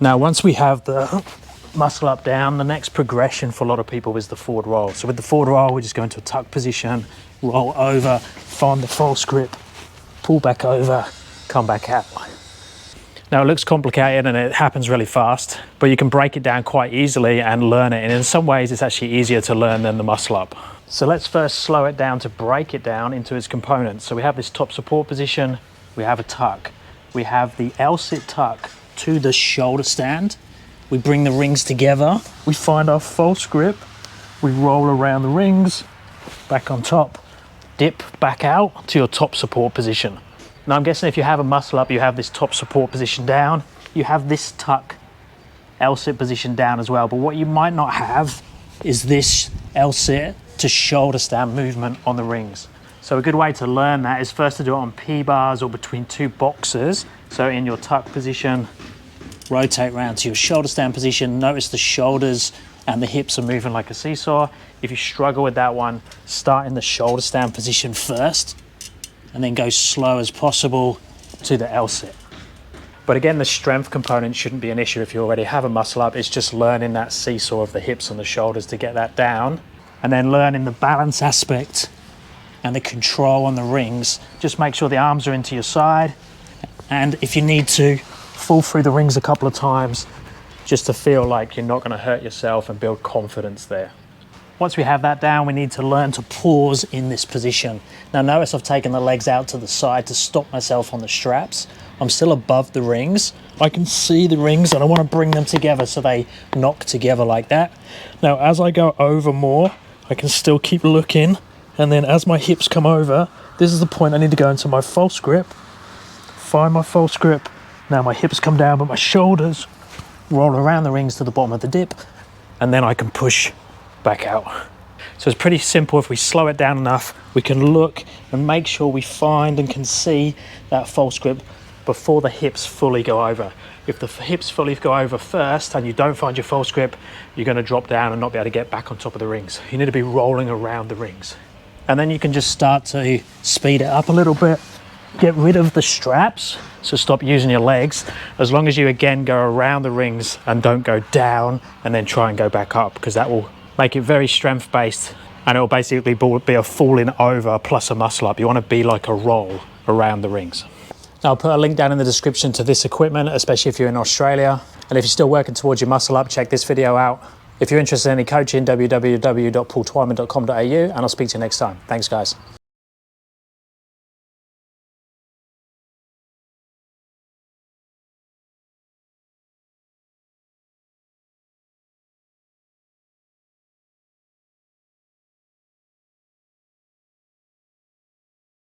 Now, once we have the muscle up down, the next progression for a lot of people is the forward roll. So with the forward roll, we just go into a tuck position, roll over, find the false grip, pull back over, come back out. Now, it looks complicated and it happens really fast, but you can break it down quite easily and learn it. And in some ways, it's actually easier to learn than the muscle up. So let's first slow it down to break it down into its components. So we have this top support position, we have a tuck, we have the L-sit tuck to the shoulder stand. We bring the rings together, we find our false grip, we roll around the rings, back on top, dip back out to your top support position. Now, I'm guessing if you have a muscle up, you have this top support position down, you have this tuck L-sit position down as well, but what you might not have is this L-sit to shoulder stand movement on the rings. So a good way to learn that is first to do it on P-bars or between two boxes. So in your tuck position, rotate around to your shoulder stand position, notice the shoulders and the hips are moving like a seesaw. If you struggle with that one, start in the shoulder stand position first, and then go slow as possible to the L-sit. But again, the strength component shouldn't be an issue if you already have a muscle up. It's just learning that seesaw of the hips and the shoulders to get that down, and then learning the balance aspect and the control on the rings. Just make sure the arms are into your side, and if you need to, fall through the rings a couple of times just to feel like you're not going to hurt yourself and build confidence there. Once we have that down, we need to learn to pause in this position. Now notice I've taken the legs out to the side to stop myself on the straps. I'm still above the rings. I can see the rings and I want to bring them together so they knock together like that. Now as I go over more, I can still keep looking, and then as my hips come over, this is the point I need to go into my false grip, find my false grip. Now my hips come down, but my shoulders roll around the rings to the bottom of the dip, and then I can push back out. So it's pretty simple. If we slow it down enough, we can look and make sure we find and can see that false grip before the hips fully go over. If the hips fully go over first and you don't find your false grip, you're going to drop down and not be able to get back on top of the rings. You need to be rolling around the rings. And then you can just start to speed it up a little bit, get rid of the straps, so stop using your legs, as long as you again go around the rings and don't go down and then try and go back up, because that will make it very strength based, and it will basically be a falling over plus a muscle up. You want to be like a roll around the rings. Now, I'll put a link down in the description to this equipment, especially if you're in Australia. And if you're still working towards your muscle up, check this video out. If you're interested in any coaching, www.paultwyman.com.au, and I'll speak to you next time. Thanks, guys.